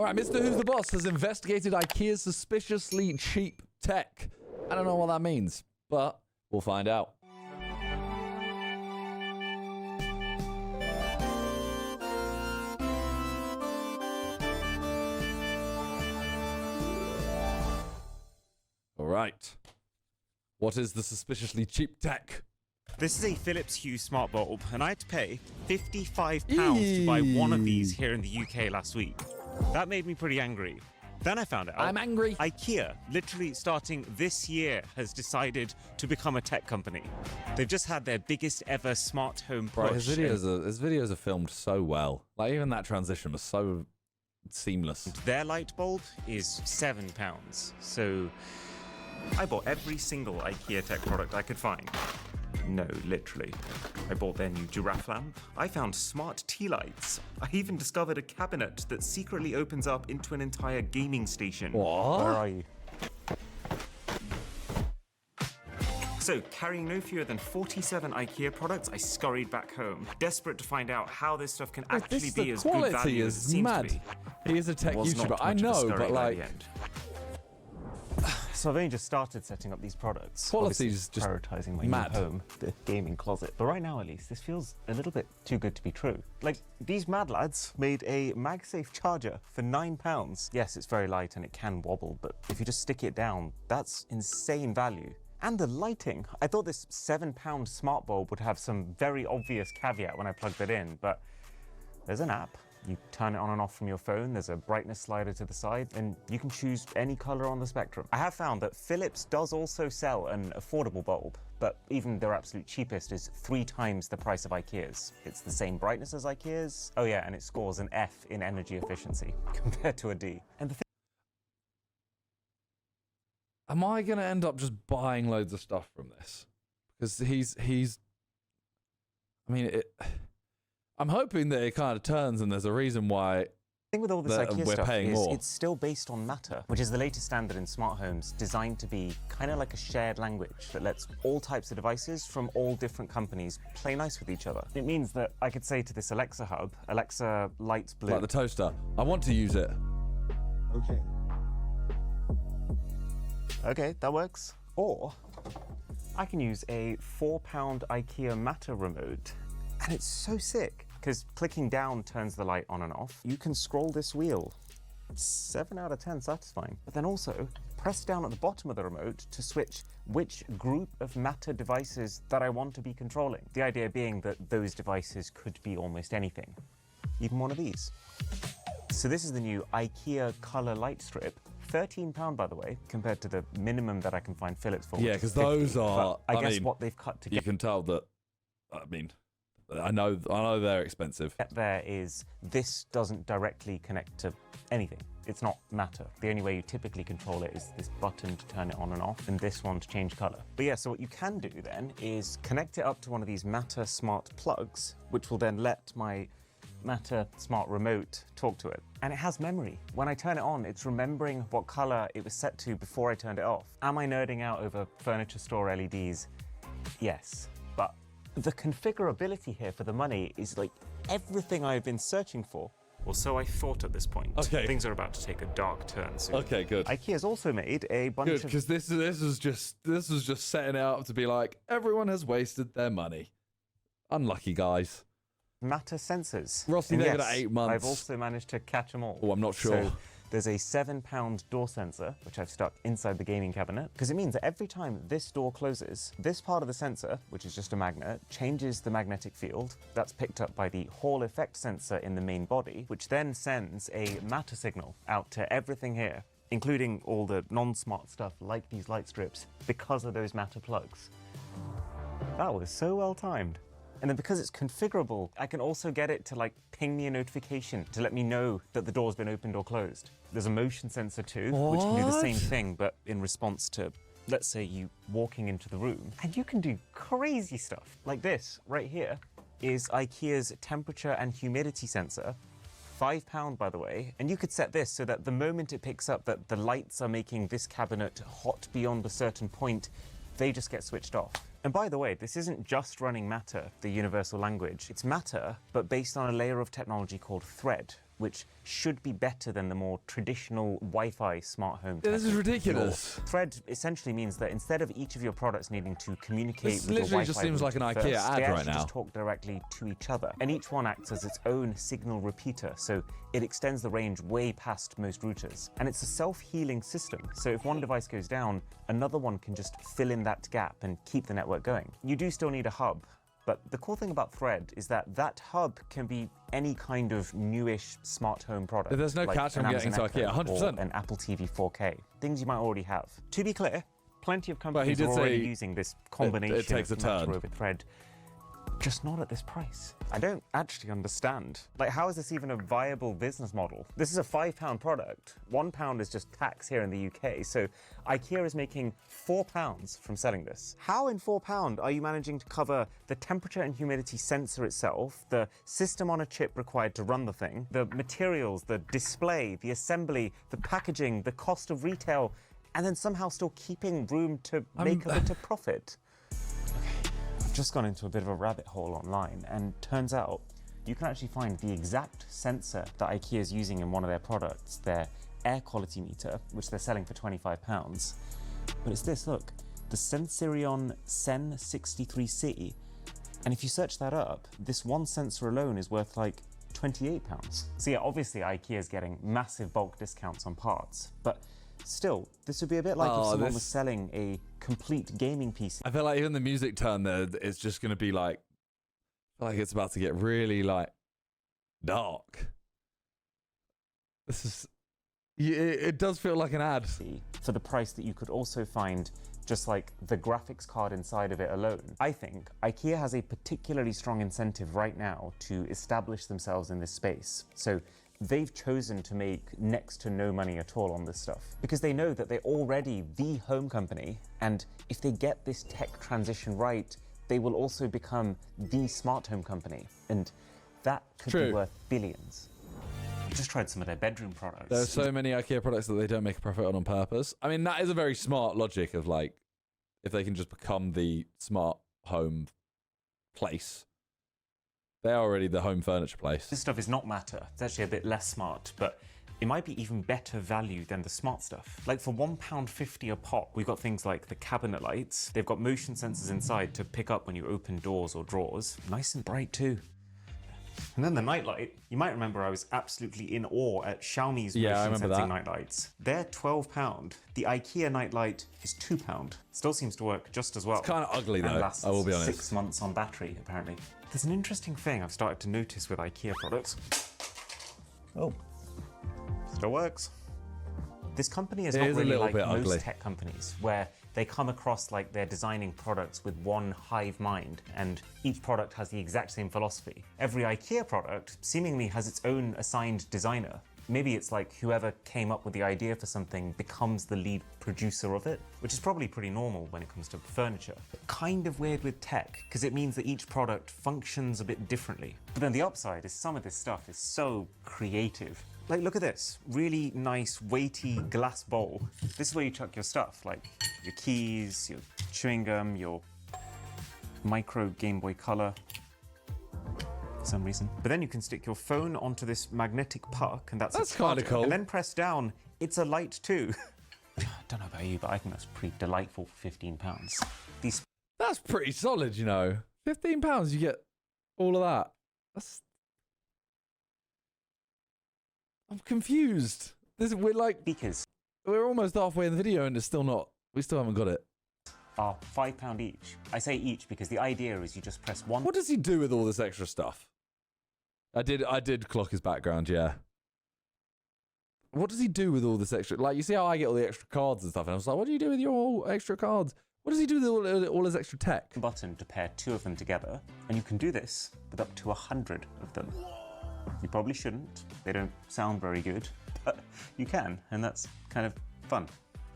All right, Mr. Who's the Boss has investigated IKEA's suspiciously cheap tech. I don't know what that means, but we'll find out. All right. What is the suspiciously cheap tech? This is a Philips Hue smart bulb, and I had to pay £55 to buy one of these here in the UK last week. That made me pretty angry. Then I found out I'm angry. IKEA, literally starting this year, has decided to become a tech company. They've just had their biggest ever smart home push. Bro, his videos are filmed so well. Like, even that transition was so seamless. Their light bulb is £7. So I bought every single IKEA tech product I could find. No, literally. I bought their new giraffe lamp. I found smart tea lights. I even discovered a cabinet that secretly opens up into an entire gaming station. What? Where are you? So, carrying no fewer than 47 IKEA products, I scurried back home, desperate to find out how this stuff can actually be as good value as it seems to be. He is a tech YouTuber. I know, but like... So I've only just started setting up these products. Quality's just prioritizing my mad. new home, the gaming closet. But right now, at least, this feels a little bit too good to be true. Like, these mad lads made a MagSafe charger for £9. Yes, it's very light and it can wobble, but if you just stick it down, that's insane value. And the lighting. I thought this £7 smart bulb would have some very obvious caveat when I plugged it in, but there's an app. You turn it on and off from your phone, there's a brightness slider to the side, and you can choose any color on the spectrum. I have found that Philips does also sell an affordable bulb, but even their absolute cheapest is 3 times the price of IKEA's. It's the same brightness as IKEA's. Oh yeah, and it scores an F in energy efficiency compared to a D. And the Am I going to end up just buying loads of stuff from this? Because he's... I mean, I'm hoping that it kind of turns and there's a reason why thing with all this IKEA we're stuff paying is more. It's still based on Matter, which is the latest standard in smart homes designed to be kind of like a shared language that lets all types of devices from all different companies play nice with each other. It means that I could say to this Alexa hub, Alexa, lights blue. Like the toaster. I want to use it. Okay. Okay, that works. Or I can use a £4 IKEA Matter remote, and it's so sick because clicking down turns the light on and off. You can scroll this wheel. 7 out of 10 satisfying. But then also press down at the bottom of the remote to switch which group of Matter devices that I want to be controlling. The idea being that those devices could be almost anything, even one of these. So this is the new IKEA color light strip. £13, by the way, compared to the minimum that I can find Philips for. Yeah, because those are... I guess what they've cut together. You can tell that... I mean, I know they're expensive. There is, this doesn't directly connect to anything. It's not Matter. The only way you typically control it is this button to turn it on and off, and this one to change color. But yeah, so what you can do then is connect it up to one of these Matter smart plugs, which will then let my Matter smart remote talk to it. And it has memory. When I turn it on, it's remembering what color it was set to before I turned it off. Am I nerding out over furniture store LEDs? Yes, but the configurability here for the money is like everything I've been searching for. Well, so I thought at this point. Okay. Things are about to take a dark turn soon. Okay, good. IKEA's also made a bunch Good, of... because this was just setting it up to be like, everyone has wasted their money. Unlucky guys. Matter sensors. Rossi, they've got 8 months. I've also managed to catch them all. Oh, I'm not sure. So there's a £7 door sensor, which I've stuck inside the gaming cabinet, because it means that every time this door closes, this part of the sensor, which is just a magnet, changes the magnetic field. That's picked up by the Hall effect sensor in the main body, which then sends a Matter signal out to everything here, including all the non-smart stuff like these light strips, because of those Matter plugs. That was so well timed. And then because it's configurable, I can also get it to like ping me a notification to let me know that the door's been opened or closed. There's a motion sensor too, which can do the same thing, but in response to, let's say, you walking into the room. And you can do crazy stuff. Like this right here is IKEA's temperature and humidity sensor. £5, by the way. And you could set this so that the moment it picks up that the lights are making this cabinet hot beyond a certain point, they just get switched off. And by the way, this isn't just running Matter, the universal language. It's Matter, but based on a layer of technology called Thread, which should be better than the more traditional Wi-Fi smart home Yeah, this is tech. ridiculous. Your Thread essentially means that instead of each of your products needing to communicate This with your literally Wi-Fi just seems like an router IKEA first, ad they right actually now. just talk directly to each other, and each one acts as its own signal repeater, so it extends the range way past most routers. And it's a self-healing system, so if one device goes down, another one can just fill in that gap and keep the network going. You do still need a hub, but the cool thing about Thread is that that hub can be any kind of newish smart home product. There's no like catch an on getting Amazon to IKEA, Echo 100%. or an Apple TV 4K, things you might already have. To be clear, plenty of he companies did are already say using this combination takes a of Metro turn. over Thread. Just not at this price. I don't actually understand. Like, how is this even a viable business model? This is a £5 product. £1 is just tax here in the UK, so IKEA is making £4 from selling this. How in £4 are you managing to cover the temperature and humidity sensor itself, the system on a chip required to run the thing, the materials, the display, the assembly, the packaging, the cost of retail, and then somehow still keeping room to make a bit of profit? Just gone into a bit of a rabbit hole online, and turns out you can actually find the exact sensor that IKEA is using in one of their products, their air quality meter, which they're selling for £25. But it's this, look, the Sensirion Sen 63C. And if you search that up, this one sensor alone is worth like £28. So yeah, obviously IKEA is getting massive bulk discounts on parts, but still, this would be a bit like if someone was selling a complete gaming PC. I feel like even the music turn there is just going to be like it's about to get really like dark. This is, it does feel like an ad. For the price that you could also find just like the graphics card inside of it alone. I think IKEA has a particularly strong incentive right now to establish themselves in this space. So they've chosen to make next to no money at all on this stuff because they know that they're already the home company, and if they get this tech transition right, they will also become the smart home company, and that could be worth billions. I just tried some of their bedroom products. There are so many IKEA products that they don't make a profit on purpose. I mean, that is a very smart logic of like, if they can just become the smart home place. They're already the home furniture place. This stuff is not matter. It's actually a bit less smart, but it might be even better value than the smart stuff. Like for £1.50 a pop, we've got things like the cabinet lights. They've got motion sensors inside to pick up when you open doors or drawers. Nice and bright too. And then the nightlight. You might remember I was absolutely in awe at Xiaomi's motion sensing nightlights. They're £12. The IKEA nightlight is £2. Still seems to work just as well. It's kind of ugly though, lasts I will be honest. 6 months on battery, apparently. There's an interesting thing I've started to notice with IKEA products. Oh, still works. This company is not really like most tech companies, where they come across like they're designing products with one hive mind, and each product has the exact same philosophy. Every IKEA product seemingly has its own assigned designer. Maybe it's like whoever came up with the idea for something becomes the lead producer of it, which is probably pretty normal when it comes to furniture. But kind of weird with tech, because it means that each product functions a bit differently. But then the upside is some of this stuff is so creative. Like, look at this really nice, weighty glass bowl. This is where you chuck your stuff, like your keys, your chewing gum, your micro Game Boy Color. For some reason. But then you can stick your phone onto this magnetic puck, and that's kind of cool. And then press down, it's a light too. I don't know about you, but I think that's pretty delightful for £15. That's pretty solid, you know. £15, you get all of that. I'm confused. We're almost halfway in the video and we still haven't got it. Are £5 each. I say each because the idea is you just press one. What does he do with all this extra stuff? I did clock his background, yeah. What does he do with all this extra? Like, you see how I get all the extra cards and stuff, and I was like, what do you do with your extra cards? What does he do with all his extra tech? Button to pair 2 of them together, and you can do this with up to 100 of them. You probably shouldn't. They don't sound very good, but you can, and that's kind of fun.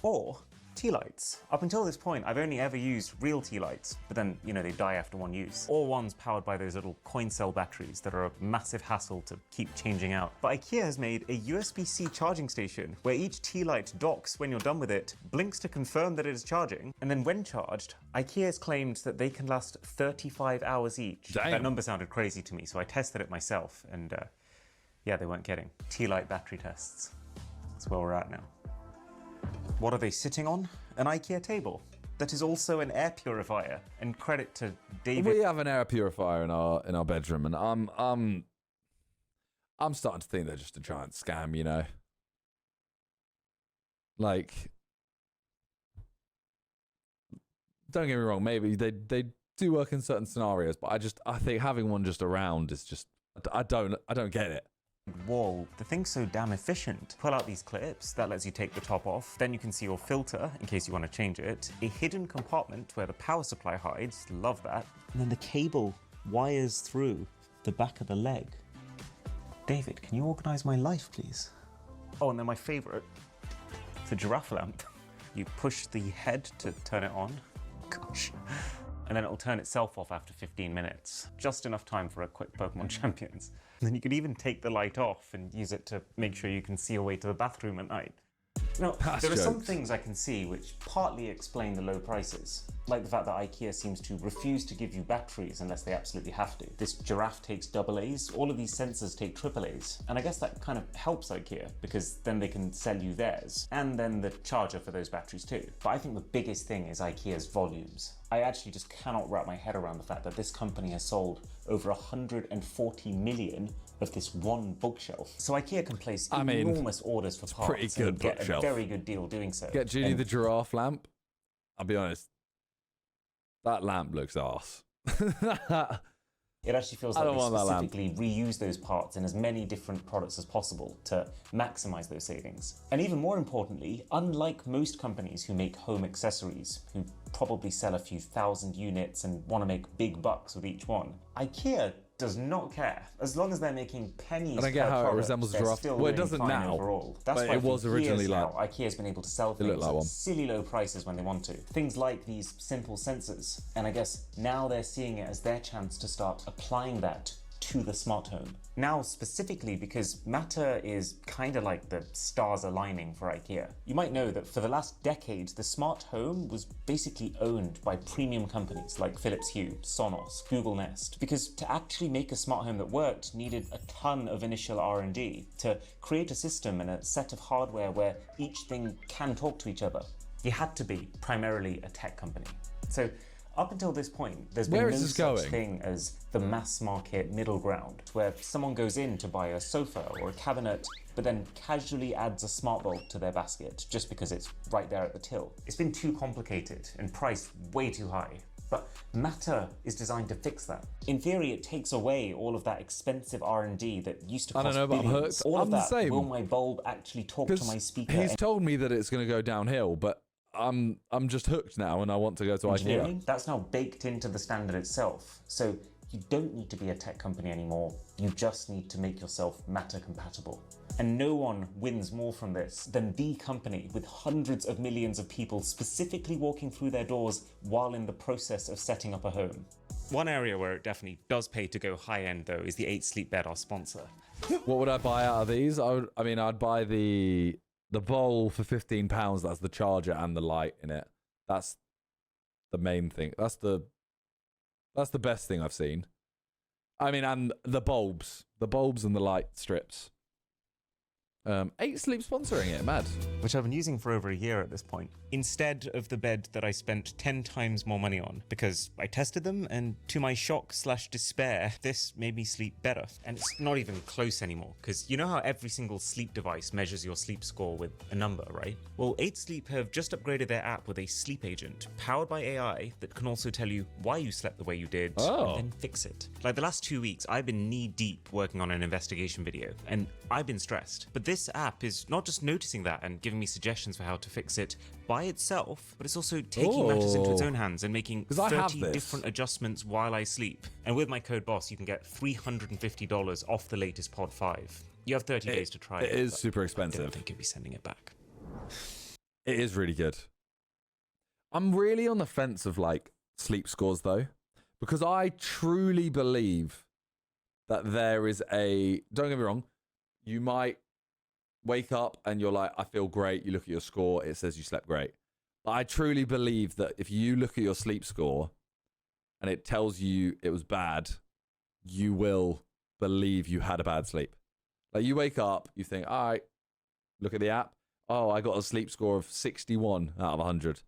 Or tea lights. Up until this point, I've only ever used real tea lights, but then, you know, they die after one use. Or ones powered by those little coin cell batteries that are a massive hassle to keep changing out. But IKEA has made a USB-C charging station where each tea light docks when you're done with it, blinks to confirm that it is charging, and then when charged, IKEA has claimed that they can last 35 hours each. Damn. That number sounded crazy to me, so I tested it myself, and Yeah, they weren't kidding. Tea-light battery tests. That's where we're at now. What are they sitting on? An IKEA table that is also an air purifier. And credit to David. We have an air purifier in our bedroom, and I'm starting to think they're just a giant scam, you know. Like, don't get me wrong, maybe they do work in certain scenarios, but I think having one just around is just, I don't get it. Whoa, the thing's so damn efficient. Pull out these clips, that lets you take the top off. Then you can see your filter, in case you want to change it. A hidden compartment where the power supply hides, love that. And then the cable wires through the back of the leg. David, can you organize my life, please? Oh, and then my favorite, the giraffe lamp. You push the head to turn it on. Gosh. And then it'll turn itself off after 15 minutes. Just enough time for a quick Pokemon Champions. And then you could even take the light off and use it to make sure you can see your way to the bathroom at night. Now, there are some things I can see which partly explain the low prices, like the fact that IKEA seems to refuse to give you batteries unless they absolutely have to. This giraffe takes AA's, all of these sensors take AA's, and I guess that kind of helps IKEA because then they can sell you theirs, and then the charger for those batteries too. But I think the biggest thing is IKEA's volumes. I actually just cannot wrap my head around the fact that this company has sold over 140 million of this one bookshelf. So IKEA can place enormous orders for parts pretty good and get bookshelf. a very good deal doing so. Get Judy the giraffe lamp. I'll be honest, that lamp looks arse. It actually feels like they specifically reuse those parts in as many different products as possible to maximize those savings. And even more importantly, unlike most companies who make home accessories, who probably sell a few thousand units and want to make big bucks with each one, IKEA does not care. As long as they're making pennies per product, I don't get how it resembles a giraffe. Well, it doesn't now. Overall. That's but why it was originally like IKEA's been able to sell things at silly low prices when they want to. Things like these simple sensors. And I guess now they're seeing it as their chance to start applying that to the smart home. Now specifically because Matter is kind of like the stars aligning for IKEA. You might know that for the last decade, the smart home was basically owned by premium companies like Philips Hue, Sonos, Google Nest, because to actually make a smart home that worked needed a ton of initial R&D to create a system and a set of hardware where each thing can talk to each other. You had to be primarily a tech company. So up until this point, there's been no such thing as the mass market middle ground, where someone goes in to buy a sofa or a cabinet, but then casually adds a smart bulb to their basket just because it's right there at the till. It's been too complicated and priced way too high. But Matter is designed to fix that. In theory, it takes away all of that expensive R&D that used to cost billions. I'm hooked. All of that, will my bulb actually talk to my speaker? He's told me that it's going to go downhill, but I'm just hooked now and I want to go to IKEA. That's now baked into the standard itself. So you don't need to be a tech company anymore. You just need to make yourself Matter compatible. And no one wins more from this than the company with hundreds of millions of people specifically walking through their doors while in the process of setting up a home. One area where it definitely does pay to go high end though is the 8 Sleep Bed, our sponsor. What would I buy out of these? I'd buy the bowl for £15. That's the charger and the light in it. That's the main thing. That's the best thing I've seen. And the bulbs and the light strips. 8 Sleep sponsoring it, mad. Which I've been using for over a year at this point, instead of the bed that I spent 10 times more money on, because I tested them and to my shock/despair, this made me sleep better. And it's not even close anymore, because you know how every single sleep device measures your sleep score with a number, right? Well, 8 Sleep have just upgraded their app with a sleep agent, powered by AI, that can also tell you why you slept the way you did, and then fix it. Like the last 2 weeks, I've been knee-deep working on an investigation video, and I've been stressed. But this app is not just noticing that and giving me suggestions for how to fix it by itself, but it's also taking matters into its own hands and making 30 different adjustments while I sleep. And with my code BOSS, you can get $350 off the latest Pod 5. You have 30 days to try it. It is super expensive. I don't think you'll be sending it back. It is really good. I'm really on the fence of sleep scores though, because I truly believe that there is don't get me wrong, you might wake up and you're like, I feel great. You look at your score, it says you slept great. But I truly believe that if you look at your sleep score and it tells you it was bad, you will believe you had a bad sleep. Like you wake up, you think, all right, look at the app. Oh, I got a sleep score of 61 out of 100.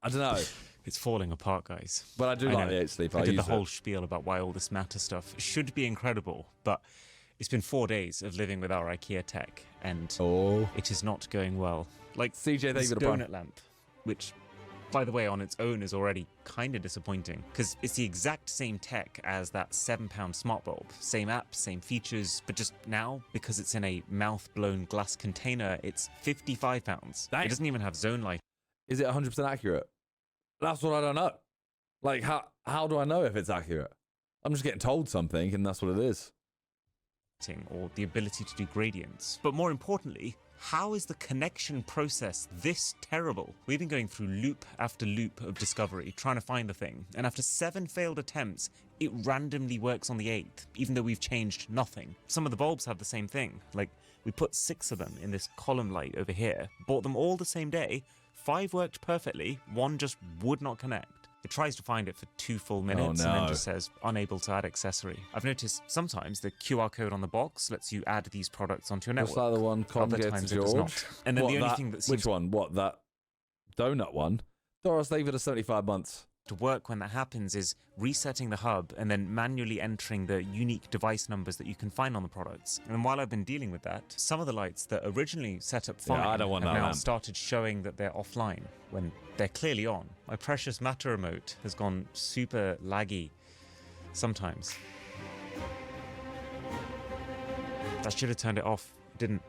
I don't know. It's falling apart, guys. But I do like the 8 sleep. I did the whole spiel about why all this Matter stuff should be incredible, but it's been 4 days of living with our IKEA tech, and it is not going well. Like CJ, this donut lamp, which, by the way, on its own is already kind of disappointing, because it's the exact same tech as that £7 smart bulb. Same app, same features, but just now, because it's in a mouth-blown glass container, it's £55. It doesn't even have zone light. Is it 100% accurate? That's what I don't know. Like, how do I know if it's accurate? I'm just getting told something, and that's what it is. Or the ability to do gradients. But more importantly, how is the connection process this terrible? We've been going through loop after loop of discovery, trying to find the thing, and after 7 failed attempts, it randomly works on the 8th, even though we've changed nothing. Some of the bulbs have the same thing. Like, we put 6 of them in this column light over here, bought them all the same day, 5 worked perfectly, 1 just would not connect. It tries to find it for 2 full minutes and then just says, unable to add accessory. I've noticed sometimes the QR code on the box lets you add these products onto your network. What's that, the one Con gets to George? And then the only thing that seems... Which one? What, that donut one? Doris, leave it at 75 months. To work when that happens is resetting the hub and then manually entering the unique device numbers that you can find on the products. And while I've been dealing with that, some of the lights that originally set up fine have now started showing that they're offline when they're clearly on. My precious Matter remote has gone super laggy sometimes. I should have turned it off. Didn't.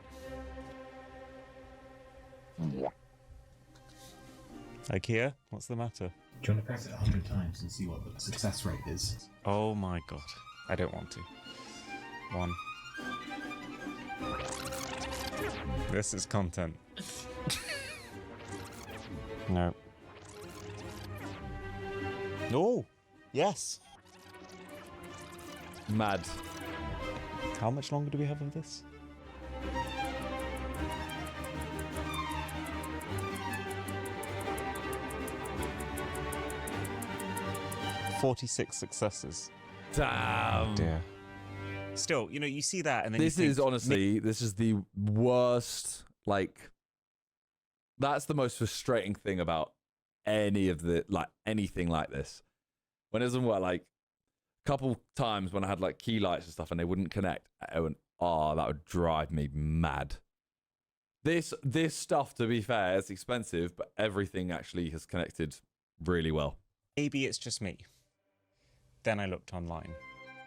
IKEA, what's the matter? Do you want to press it 100 times and see what the success rate is? Oh my god. I don't want to. 1. This is content. No. No! Yes! Mad. How much longer do we have of this? "46 successes. Damn. Oh dear. Still, you know, you see that and then this is honestly, this is the worst, like, that's the most frustrating thing about any of the, like, anything like this. When it doesn't work, like, a couple times when I had, like, key lights and stuff and they wouldn't connect, I went, oh, that would drive me mad. This stuff, to be fair, is expensive, but everything actually has connected really well. Maybe it's just me. Then I looked online.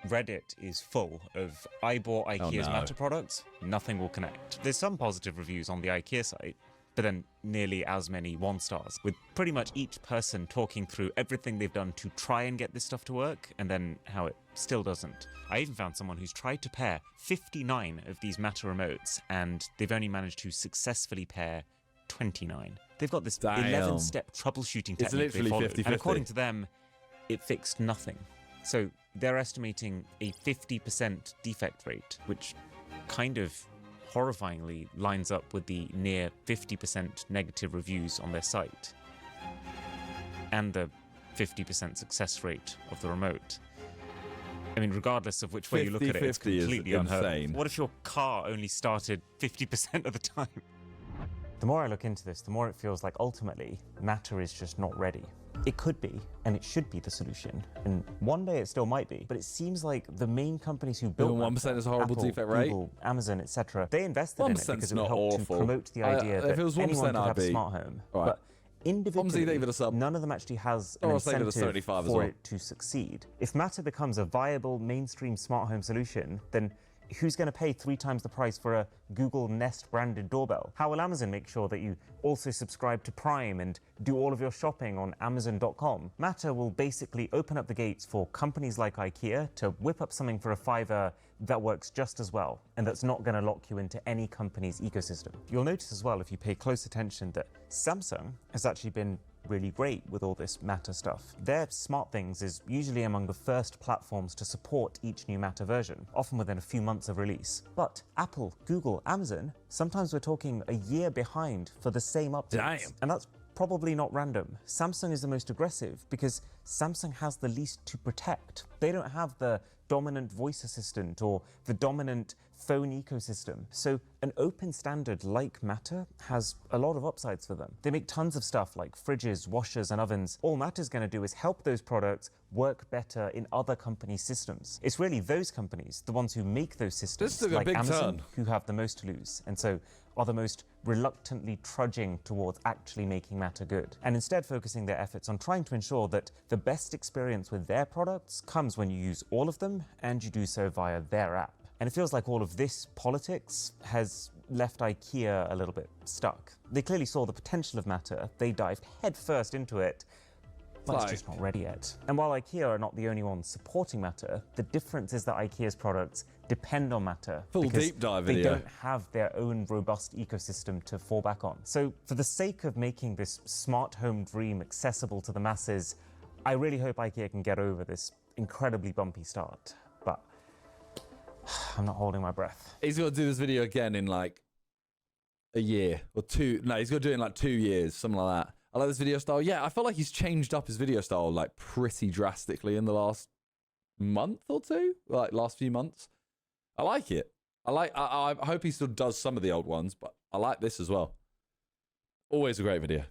Reddit is full of, I bought IKEA's Matter products, nothing will connect. There's some positive reviews on the IKEA site, but then nearly as many 1 stars, with pretty much each person talking through everything they've done to try and get this stuff to work, and then how it still doesn't. I even found someone who's tried to pair 59 of these Matter remotes, and they've only managed to successfully pair 29. They've got this 11-step troubleshooting technique it's literally they followed, 50-50. and according to them, it fixed nothing. So they're estimating a 50% defect rate, which kind of horrifyingly lines up with the near 50% negative reviews on their site and the 50% success rate of the remote. I mean, regardless of which way you look at it, it's completely unheard of. What if your car only started 50% of the time? The more I look into this, the more it feels like ultimately Matter is just not ready. It could be, and it should be the solution, and one day it still might be, but it seems like the main companies who built 1% is a horrible Apple, defect rate. Google, Amazon, etc., they invested in it because it would help to promote the idea if that it was 1%, anyone could have I'd a be... smart home. Right. But individually, leave it a sub. none of them actually has an Or I'll save it incentive at 75 as for well. it to succeed. If Matter becomes a viable mainstream smart home solution, then who's going to pay 3 times the price for a Google Nest branded doorbell? How will Amazon make sure that you also subscribe to Prime and do all of your shopping on Amazon.com? Matter will basically open up the gates for companies like IKEA to whip up something for a $5 that works just as well, and that's not going to lock you into any company's ecosystem. You'll notice as well, if you pay close attention, that Samsung has actually been really great with all this Matter stuff. Their SmartThings is usually among the first platforms to support each new Matter version, often within a few months of release. But Apple, Google, Amazon, sometimes we're talking a year behind for the same updates. Damn. And that's probably not random. Samsung is the most aggressive because Samsung has the least to protect. They don't have the dominant voice assistant or the dominant phone ecosystem. So an open standard like Matter has a lot of upsides for them. They make tons of stuff like fridges, washers, and ovens. All Matter's going to do is help those products work better in other companies' systems. It's really those companies, the ones who make those systems, took a like big Amazon, turn. who have the most to lose, and so are the most reluctantly trudging towards actually making Matter good, and instead focusing their efforts on trying to ensure that the best experience with their products comes when you use all of them and you do so via their app. And it feels like all of this politics has left IKEA a little bit stuck. They clearly saw the potential of Matter, they dived headfirst into it, but it's just not ready yet. And while IKEA are not the only ones supporting Matter, the difference is that IKEA's products depend on Matter. Full because deep dive they video. don't have their own robust ecosystem to fall back on. So for the sake of making this smart home dream accessible to the masses, I really hope IKEA can get over this incredibly bumpy start. But I'm not holding my breath. He's got to do this video again in like a year or two. No, he's got to do it in like 2 years, something like that. I like this video style. Yeah, I feel like he's changed up his video style like pretty drastically in the last month or two, like last few months. I like it. I hope he still does some of the old ones, but I like this as well. Always a great video.